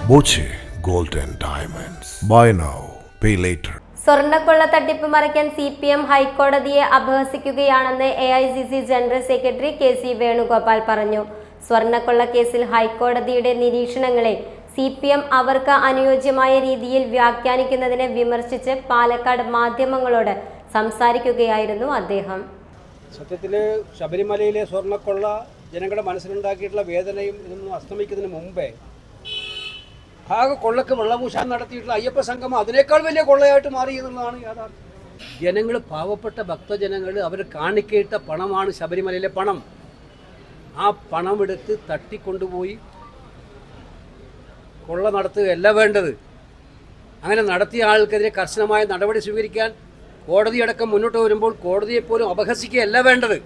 Boche gold and diamonds. Buy now, pay later. സ്വർണ്ണക്കൊള്ള തട്ടിപ്പ് മറയ്ക്കാൻ CPM ഹൈക്കോടതിയെ അപഹസിക്കുകയാണെന്ന് AICC general secretary KC Venugopal പറഞ്ഞു. സ്വർണ്ണക്കൊള്ള കേസിൽ ഹൈക്കോടതിയുടെ നിരീക്ഷണങ്ങളെ CPM അവർക്ക് അനുയോജ്യമായ രീതിയിൽ വ്യാഖ്യാനിക്കുന്നതിനെ വിമർശിച്ച് പാലക്കാട് മാധ്യമങ്ങളോട് സംസാരിക്കുകയായിരുന്നു അദ്ദേഹം. സത്യത്തിൽ ശബരിമലയിലെ സ്വർണ്ണക്കൊള്ള ജനങ്ങളുടെ മനസ്സിലുണ്ടാക്കിയിട്ടുള്ള വേദനയും ഇതൊന്നും അസ്തമിക്കുന്നതിന് മുമ്പേ ആകെ കൊള്ളക്ക് വെള്ളപൂശാൻ നടത്തിയിട്ടുള്ള അയ്യപ്പ സംഗമം അതിനേക്കാൾ വലിയ കൊള്ളയായിട്ട് മാറി എന്നുള്ളതാണ് യാഥാർത്ഥ്യം. ജനങ്ങൾ, പാവപ്പെട്ട ഭക്തജനങ്ങൾ, അവർ കാണിക്കേട്ട പണമാണ് ശബരിമലയിലെ പണം. ആ പണമെടുത്ത് തട്ടിക്കൊണ്ടുപോയി കൊള്ള നടത്തുകയല്ല വേണ്ടത്. അങ്ങനെ നടത്തിയ ആൾക്കെതിരെ കർശനമായ നടപടി സ്വീകരിക്കാൻ കോടതിയടക്കം മുന്നോട്ട് വരുമ്പോൾ കോടതിയെപ്പോലും അപഹസിക്കുകയല്ല വേണ്ടത്.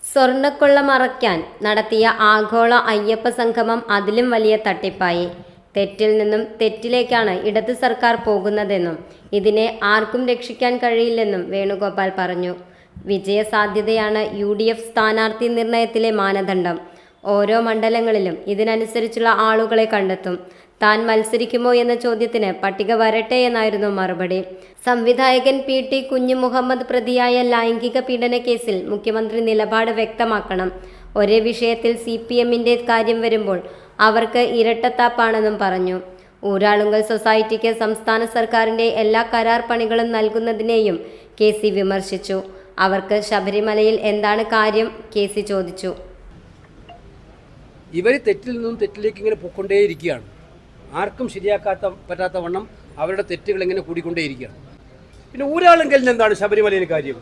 സ്വർണ്ണക്കൊള്ള മറയ്ക്കാൻ നടത്തിയ ആഗോള അയ്യപ്പ സംഗമം അതിലും വലിയ തട്ടിപ്പായി. തെറ്റിൽ നിന്നും തെറ്റിലേക്കാണ് ഇടത് സർക്കാർ പോകുന്നതെന്നും ഇതിനെ ആർക്കും രക്ഷിക്കാൻ കഴിയില്ലെന്നും വേണുഗോപാൽ പറഞ്ഞു. വിജയസാധ്യതയാണ് UDF സ്ഥാനാർത്ഥി നിർണയത്തിലെ മാനദണ്ഡം. ഓരോ മണ്ഡലങ്ങളിലും ഇതിനനുസരിച്ചുള്ള ആളുകളെ കണ്ടെത്തും. താൻ മത്സരിക്കുമോ എന്ന ചോദ്യത്തിന് പട്ടിക വരട്ടെ എന്നായിരുന്നു മറുപടി. സംവിധായകൻ PT കുഞ്ഞുമുഹമ്മദ് പ്രതിയായ ലൈംഗിക പീഡന കേസിൽ മുഖ്യമന്ത്രി നിലപാട് വ്യക്തമാക്കണം. ഒരേ വിഷയത്തിൽ CPMന്റെ കാര്യം വരുമ്പോൾ അവർക്ക് ഇരട്ടത്താപ്പാണെന്നും പറഞ്ഞു. ഊരാളുങ്കൽ സൊസൈറ്റിക്ക് സംസ്ഥാന സർക്കാരിന്റെ എല്ലാ കരാർ പണികളും നൽകുന്നതിനെയും KC വിമർശിച്ചു. അവർക്ക് ശബരിമലയിൽ എന്താണ് കാര്യം KC ചോദിച്ചു. ഇവർ തെറ്റിൽ നിന്നും തെറ്റിലേക്ക് ഇങ്ങനെ പൊക്കൊണ്ടേയിരിക്കുകയാണ്. ആർക്കും പറ്റാത്ത വണ്ണം അവരുടെ തെറ്റുകൾ ഇങ്ങനെ കൂടിക്കൊണ്ടേയിരിക്കുകയാണ്. പിന്നെ ഊരാളുങ്കലിന് എന്താണ് ശബരിമലയിൽ കാര്യം?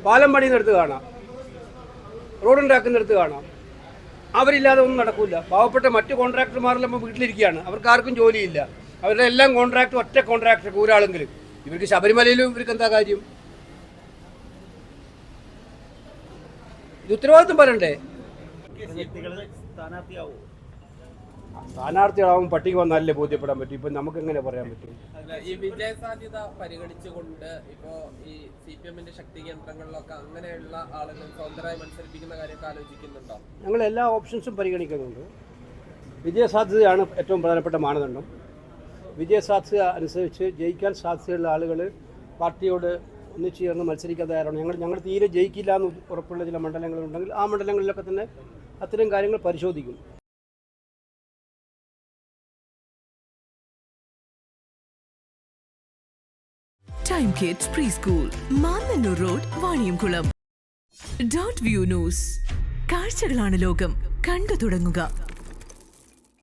പാലം പണിയുന്നിടത്ത് കാണാം, റോഡുണ്ടാക്കുന്നിടത്ത് കാണാം. അവരില്ലാതെ ഒന്നും നടക്കില്ല. പാവപ്പെട്ട മറ്റ് കോൺട്രാക്ടർമാരെല്ലാം വീട്ടിലിരിക്കുകയാണ്. അവർക്ക് ആർക്കും ജോലിയില്ല. അവരുടെ എല്ലാം കോൺട്രാക്ട് ഒറ്റ കോൺട്രാക്ടർ ഊരാളുങ്കൽ. ഇവർക്ക് ശബരിമലയിലും ഇവർക്ക് എന്താ കാര്യം? ഇത് ഉത്തരവാദിത്വം പറയണ്ടേ? സ്ഥാനാർത്ഥികളാവും പട്ടിക വന്നാലേ ബോധ്യപ്പെടാൻ പറ്റും. ഇപ്പൊ നമുക്ക് എങ്ങനെ പറയാൻ പറ്റും? ഈ വിജയ സാധ്യത പരിഗണിച്ചുകൊണ്ട് ഇപ്പോ ഈ CPMന്റെ ശക്തി കേന്ദ്രങ്ങളിലൊക്കെ അങ്ങനെയുള്ള ആളുകൾ സ്വതന്ത്രമായി മത്സരിപ്പിക്കുന്ന കാര്യമൊക്കെ ആലോചിക്കുന്നുണ്ടോ? ഞങ്ങൾ എല്ലാ ഓപ്ഷൻസും പരിഗണിക്കുന്നുണ്ട്. വിജയസാധ്യതയാണ് ഏറ്റവും പ്രധാനപ്പെട്ട മാനദണ്ഡം. വിജയസാധ്യത അനുസരിച്ച് ജയിക്കാൻ സാധ്യതയുള്ള ആളുകൾ പാർട്ടിയോട് ഒന്നിച്ചു ചേർന്ന് മത്സരിക്കാൻ തയ്യാറാണ്. ഞങ്ങൾ തീരെ ജയിക്കില്ല എന്ന് ഉറപ്പുള്ള ചില മണ്ഡലങ്ങളുണ്ടെങ്കിൽ ആ മണ്ഡലങ്ങളിലൊക്കെ തന്നെ അത്തരം കാര്യങ്ങൾ പരിശോധിക്കും. Time Kids Preschool, Mannannur Road, Vaniyamkulam. Dot View News. കാഴ്ചകളാണ് ലോകം, കണ്ടു തുടങ്ങുക.